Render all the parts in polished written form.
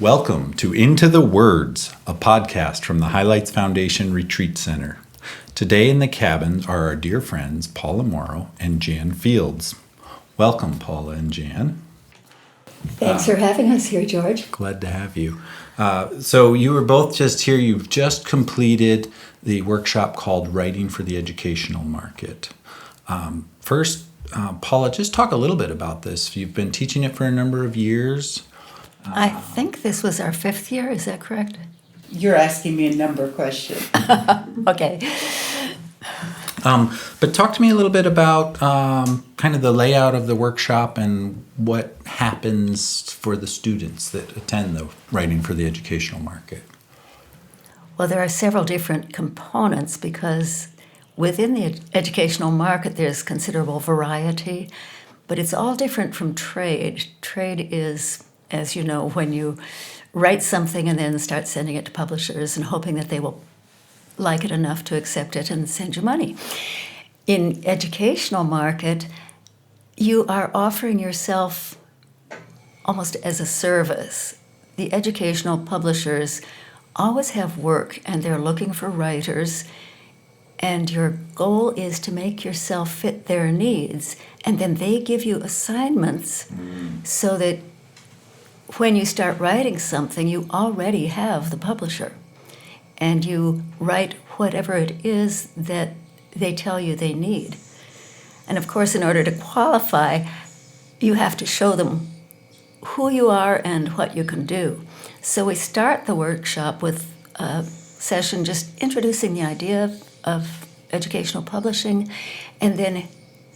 Welcome to Into the Words, a podcast from the Highlights Foundation Retreat Center. Today in the cabin are our dear friends Paula Morrow and Jan Fields. Welcome, Paula and Jan. Thanks for having us here, George. Glad to have you. So you were both just here. You've just completed the workshop called Writing for the Educational Market. First, Paula, just talk a little bit about this. You've been teaching it for a number of years. I think this was our 5th year, is that correct? You're asking me a number of questions. Okay. But talk to me a little bit about kind of the layout of the workshop and what happens for the students that attend the Writing for the Educational Market. Well, there are several different components because within the educational market there's considerable variety, but it's all different from trade. Trade is, as you know, when you write something and then start sending it to publishers and hoping that they will like it enough to accept it and send you money. In educational market, you are offering yourself almost as a service. The educational publishers always have work and they're looking for writers, and your goal is to make yourself fit their needs, and then they give you assignments so that when you start writing something, you already have the publisher, and you write whatever it is that they tell you they need. And of course, in order to qualify, you have to show them who you are and what you can do. So we start the workshop with a session just introducing the idea of educational publishing, and then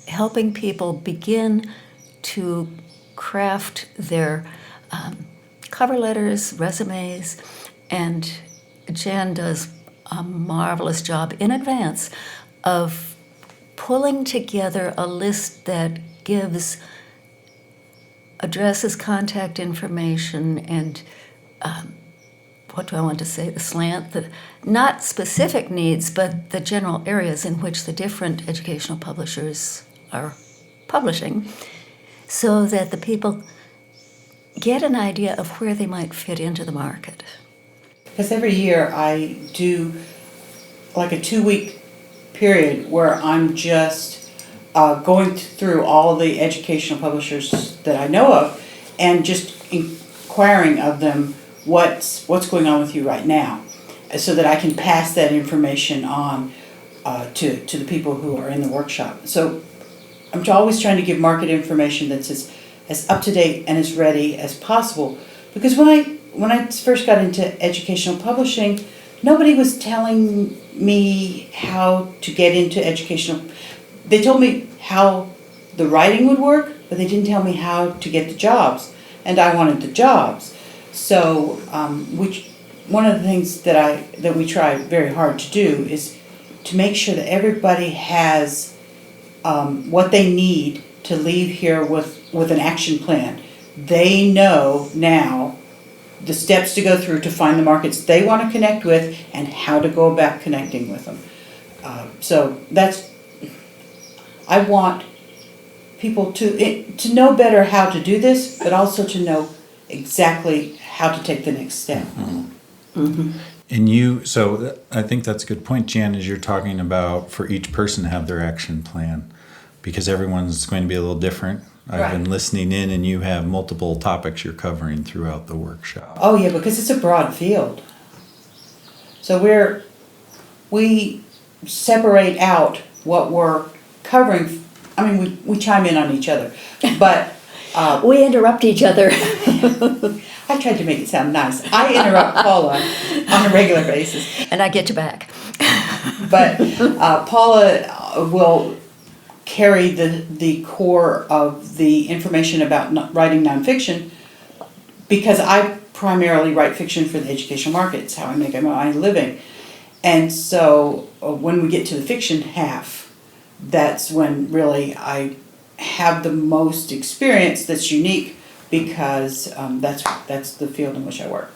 helping people begin to craft their cover letters, resumes, and Jan does a marvelous job in advance of pulling together a list that gives addresses, contact information, and what do I want to say, the slant, not specific needs, but the general areas in which the different educational publishers are publishing, so that the people get an idea of where they might fit into the market. Because every year I do like a 2-week period where I'm just going through all the educational publishers that I know of and just inquiring of them what's going on with you right now, so that I can pass that information on to the people who are in the workshop. So I'm always trying to give market information that's as up to date and as ready as possible. Because when I first got into educational publishing, nobody was telling me how to get into educational. They told me how the writing would work, but they didn't tell me how to get the jobs. And I wanted the jobs. So one of the things that we try very hard to do is to make sure that everybody has what they need to leave here with an action plan. They know now the steps to go through to find the markets they want to connect with and how to go about connecting with them. So I want people to know better how to do this, but also to know exactly how to take the next step. Mm-hmm. And so I think that's a good point, Jan, is you're talking about for each person to have their action plan, because everyone's going to be a little different. I've been listening in, and you have multiple topics you're covering throughout the workshop. Oh yeah, because it's a broad field. So we separate out what we're covering. I mean, we chime in on each other, but We interrupt each other. I tried to make it sound nice. I interrupt Paula on a regular basis. And I get you back. But Paula will carry the core of the information about writing nonfiction, because I primarily write fiction for the educational market. It's how I make my living. And so when we get to the fiction half, that's when really I have the most experience that's unique, because that's the field in which I work.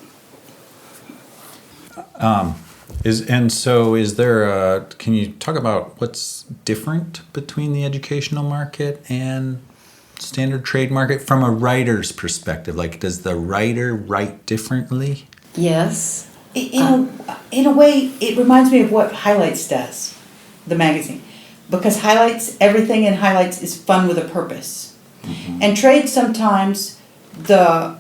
Can you talk about what's different between the educational market and standard trade market from a writer's perspective? Like, does the writer write differently? Yes. In a way, it reminds me of what Highlights does, the magazine. Because everything in Highlights is fun with a purpose. Mm-hmm. And trade sometimes, the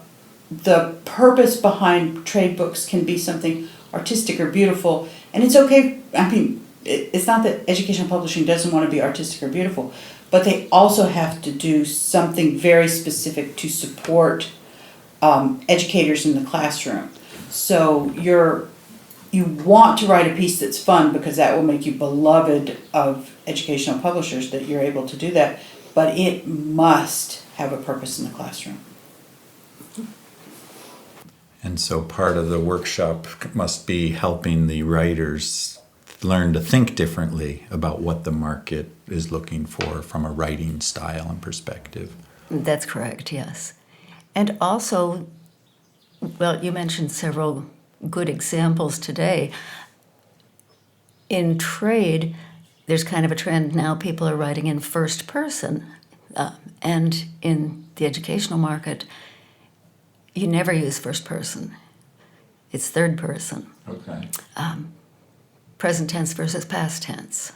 purpose behind trade books can be something artistic or beautiful. And it's okay. I mean, it's not that educational publishing doesn't want to be artistic or beautiful, but they also have to do something very specific to support educators in the classroom. So you want to write a piece that's fun because that will make you beloved of educational publishers, that you're able to do that, but it must have a purpose in the classroom. And so part of the workshop must be helping the writers learn to think differently about what the market is looking for from a writing style and perspective. That's correct, yes. And also, well, you mentioned several good examples today. In trade, there's kind of a trend now, people are writing in first person. And in the educational market, you never use first person. It's third person. Okay. Present tense versus past tense.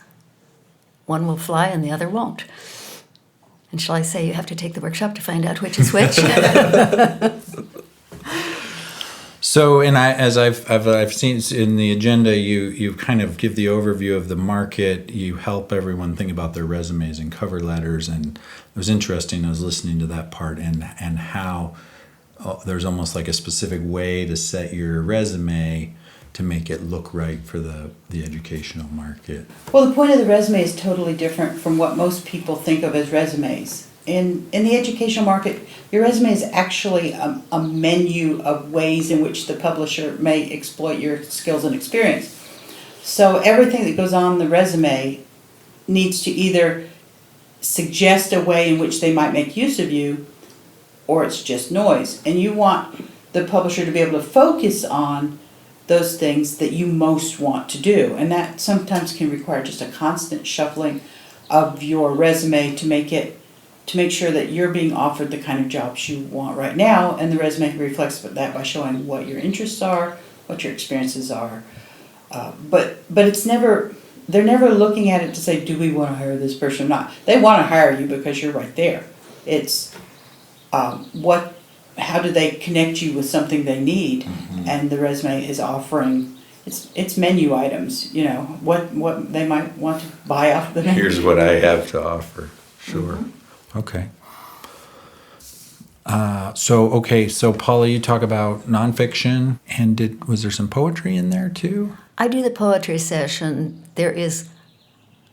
One will fly and the other won't. And shall I say you have to take the workshop to find out which is which? So, and as I've seen in the agenda, you kind of give the overview of the market. You help everyone think about their resumes and cover letters, and it was interesting. I was listening to that part and how there's almost like a specific way to set your resume to make it look right for the educational market. Well, the point of the resume is totally different from what most people think of as resumes. In the educational market, your resume is actually a menu of ways in which the publisher may exploit your skills and experience. So everything that goes on the resume needs to either suggest a way in which they might make use of you, or it's just noise. And you want the publisher to be able to focus on those things that you most want to do. And that sometimes can require just a constant shuffling of your resume to make sure that you're being offered the kind of jobs you want right now, and the resume reflects that by showing what your interests are, what your experiences are. But it's never, they're never looking at it to say, do we want to hire this person or not? They want to hire you because you're right there. It's how do they connect you with something they need? Mm-hmm. And the resume is offering, it's menu items, what they might want to buy off the menu. Here's what I have to offer. Sure. Mm-hmm. Okay. So Paula, you talk about nonfiction, and was there some poetry in there too? I do the poetry session. There is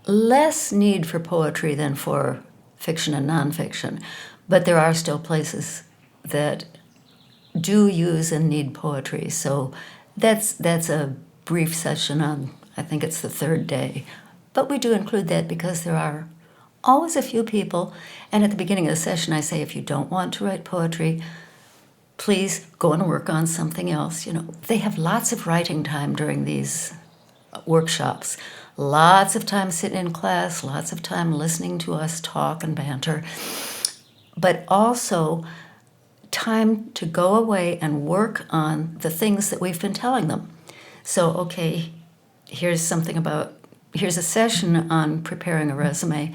less need for poetry than for fiction and nonfiction, but there are still places that do use and need poetry. So that's a brief session on, I think it's the third day. But we do include that because there are always a few people, and at the beginning of the session I say, if you don't want to write poetry, please go and work on something else. They have lots of writing time during these workshops. Lots of time sitting in class, lots of time listening to us talk and banter, but also time to go away and work on the things that we've been telling them. So, okay, here's a session on preparing a resume.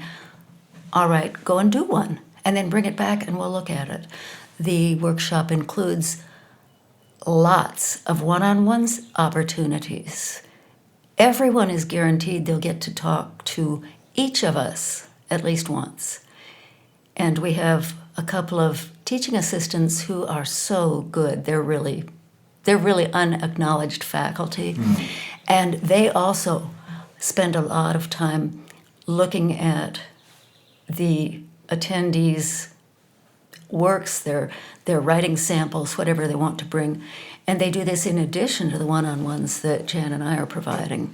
All right, go and do one, and then bring it back and we'll look at it. The workshop includes lots of one-on-one opportunities. Everyone is guaranteed they'll get to talk to each of us at least once. And we have a couple of teaching assistants who are so good. They're really unacknowledged faculty. Mm. And they also spend a lot of time looking at the attendees' works, their writing samples, whatever they want to bring. And they do this in addition to the one-on-ones that Jan and I are providing.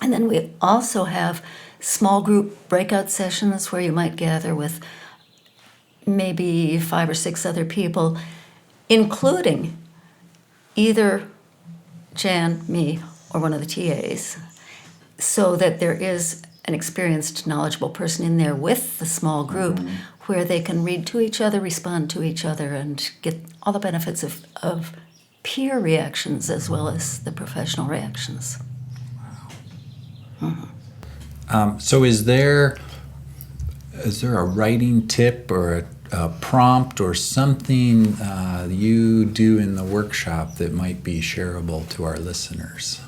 And then we also have small group breakout sessions where you might gather with maybe 5 or 6 other people, including either Jan, me, or one of the TAs, so that there is an experienced, knowledgeable person in there with the small group where they can read to each other, respond to each other, and get all the benefits of peer reactions as well as the professional reactions. So is there a writing tip or a prompt or something you do in the workshop that might be shareable to our listeners?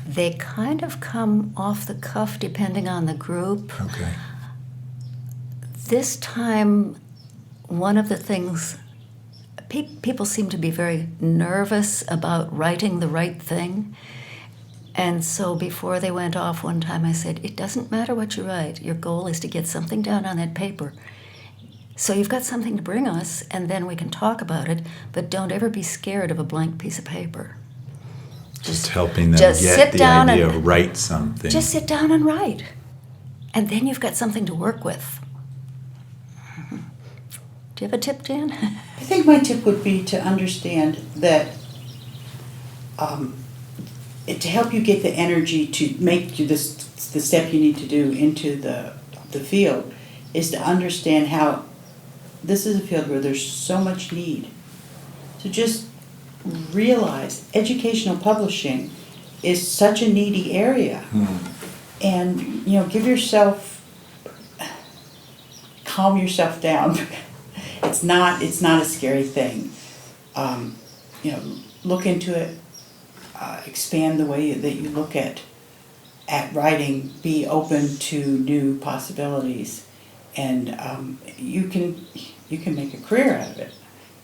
They kind of come off the cuff depending on the group. Okay. This time, one of the things, people seem to be very nervous about writing the right thing. And so before they went off one time, I said, it doesn't matter what you write. Your goal is to get something down on that paper. So you've got something to bring us, and then we can talk about it, but don't ever be scared of a blank piece of paper. Just helping them just get sit the down idea and of write something. Just sit down and write. And then you've got something to work with. Do you have a tip, Jan? I think my tip would be to understand that to help you get the energy to make the step you need to do into the field is to understand how this is a field where there's so much need. So just realize educational publishing is such a needy area. And, give yourself, calm yourself down. It's not a scary thing. Look into it, expand the way that you look at writing, be open to new possibilities, and you can make a career out of it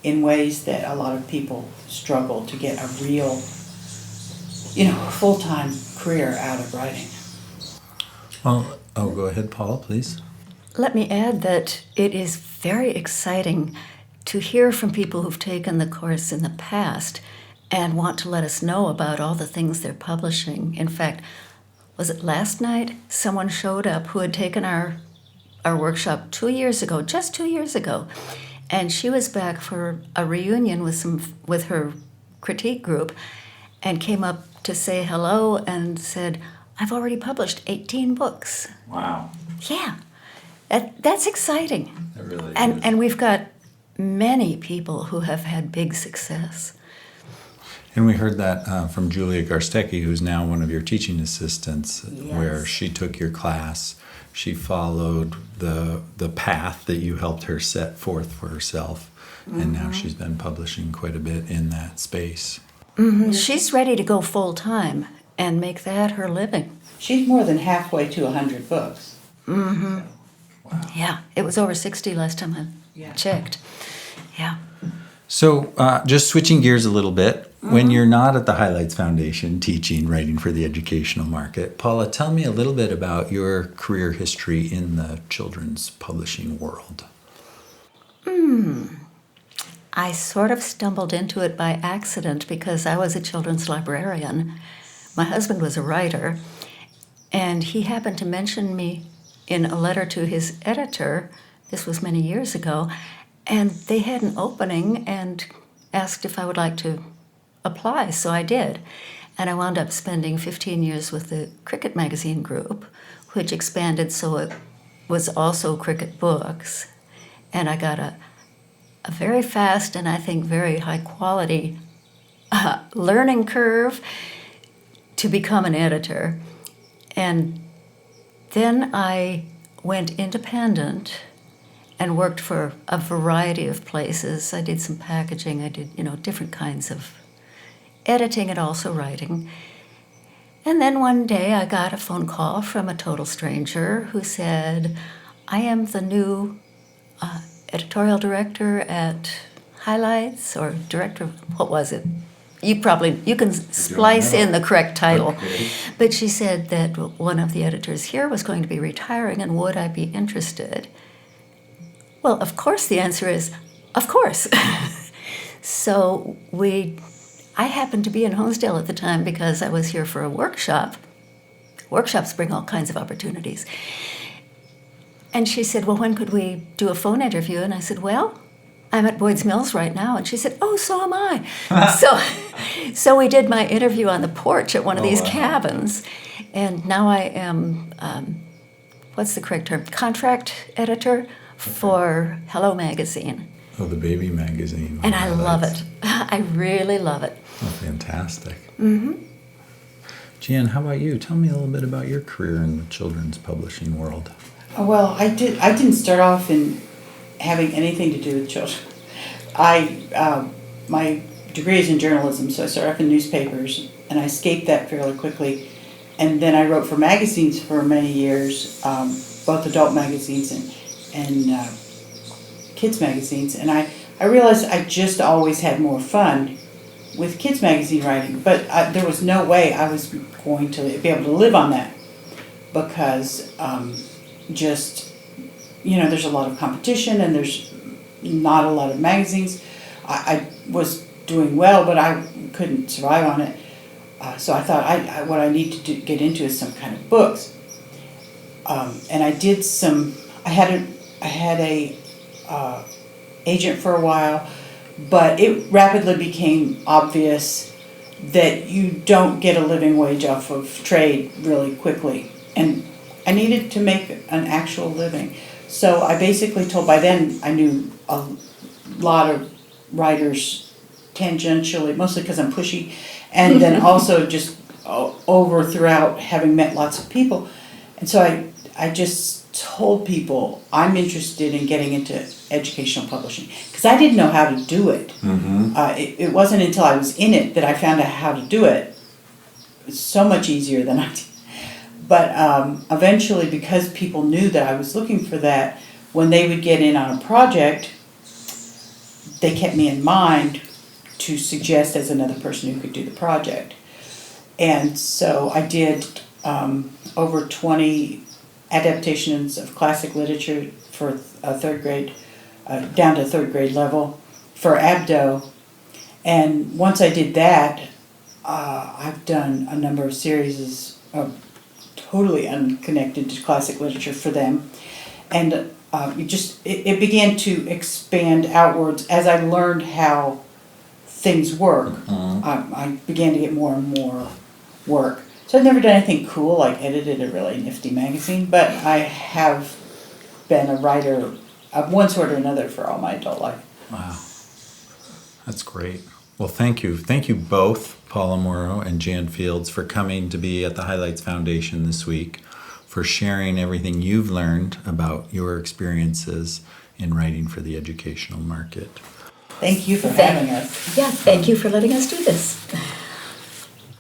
in ways that a lot of people struggle to get a real, full-time career out of writing. Well, go ahead, Paula, please. Let me add that it is very exciting to hear from people who've taken the course in the past and want to let us know about all the things they're publishing. In fact, was it last night? Someone showed up who had taken our workshop 2 years ago, just 2 years ago, and she was back for a reunion with her critique group and came up to say hello and said, I've already published 18 books. Wow. Yeah, that's exciting. It really is. And we've got many people who have had big success. And we heard that from Julia Garstecki, who's now one of your teaching assistants, Yes. where she took your class. She followed the path that you helped her set forth for herself, and now she's been publishing quite a bit in that space. Mm-hmm. She's ready to go full time and make that her living. She's more than halfway to 100 books. Mm-hmm. Wow. Yeah, it was over 60 last time I checked. Yeah. So just switching gears a little bit, when you're not at the Highlights Foundation teaching writing for the educational market, Paula, tell me a little bit about your career history in the children's publishing world. I sort of stumbled into it by accident because I was a children's librarian. My husband was a writer, and he happened to mention me in a letter to his editor. This was many years ago, and they had an opening and asked if I would like to apply, so I did. And I wound up spending 15 years with the Cricket magazine group, which expanded so it was also Cricket books. And I got a very fast and I think very high quality learning curve to become an editor. And then I went independent and worked for a variety of places. I did some packaging, I did, different kinds of editing and also writing. And then one day I got a phone call from a total stranger who said, I am the new editorial director at Highlights, or director of, what was it? You can splice in the correct title. Okay. But she said that one of the editors here was going to be retiring and would I be interested? Well, of course the answer is, of course. So I happened to be in Honesdale at the time because I was here for a workshop. Workshops bring all kinds of opportunities. And she said, well, when could we do a phone interview? And I said, well, I'm at Boyd's Mills right now. And she said, oh, so am I. So we did my interview on the porch at one of these cabins. And now I am what's the correct term? Contract editor for Hello Magazine. Oh, the baby magazine. And I love Highlights. it. I really love it. Oh, fantastic. Jan, how about you? Tell me a little bit about your career in the children's publishing world. Well, I didn't start off in having anything to do with children. My degree is in journalism, so I started off in newspapers, and I escaped that fairly quickly. And then I wrote for magazines for many years, both adult magazines and kids magazines. And I realized I just always had more fun with kids magazine writing, but there was no way I was going to be able to live on that because there's a lot of competition and there's not a lot of magazines. I was doing well, but I couldn't survive on it. So I thought what I need to get into is some kind of books. And I did some. I had a agent for a while, but it rapidly became obvious that you don't get a living wage off of trade really quickly, and I needed to make an actual living. So I basically told, by then I knew a lot of writers tangentially, mostly because I'm pushy, and then also just throughout having met lots of people. And so I just told people I'm interested in getting into educational publishing because I didn't know how to do it. It wasn't until I was in it that I found out how to do it. It was so much easier than I did. But eventually, because people knew that I was looking for that, when they would get in on a project, they kept me in mind to suggest as another person who could do the project. And so I did over 20 adaptations of classic literature for third grade, down to third grade level for Abdo. And once I did that, I've done a number of series totally unconnected to classic literature for them. And it began to expand outwards as I learned how things work. I began to get more and more work. So I've never done anything cool, like edited a really nifty magazine, but I have been a writer of one sort or another for all my adult life. Wow. That's great. Well, thank you. Thank you both, Paula Morrow and Jan Fields, for coming to be at the Highlights Foundation this week, for sharing everything you've learned about your experiences in writing for the educational market. Thank you for having us. Yeah, thank you for letting us do this.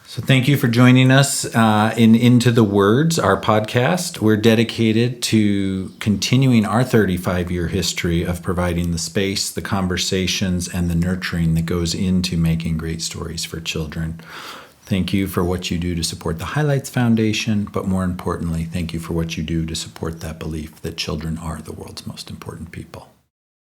So thank you for joining us in Into the Words, our podcast. We're dedicated to continuing our 35-year history of providing the space, the conversations, and the nurturing that goes into making great stories for children. Thank you for what you do to support the Highlights Foundation, but more importantly, thank you for what you do to support that belief that children are the world's most important people.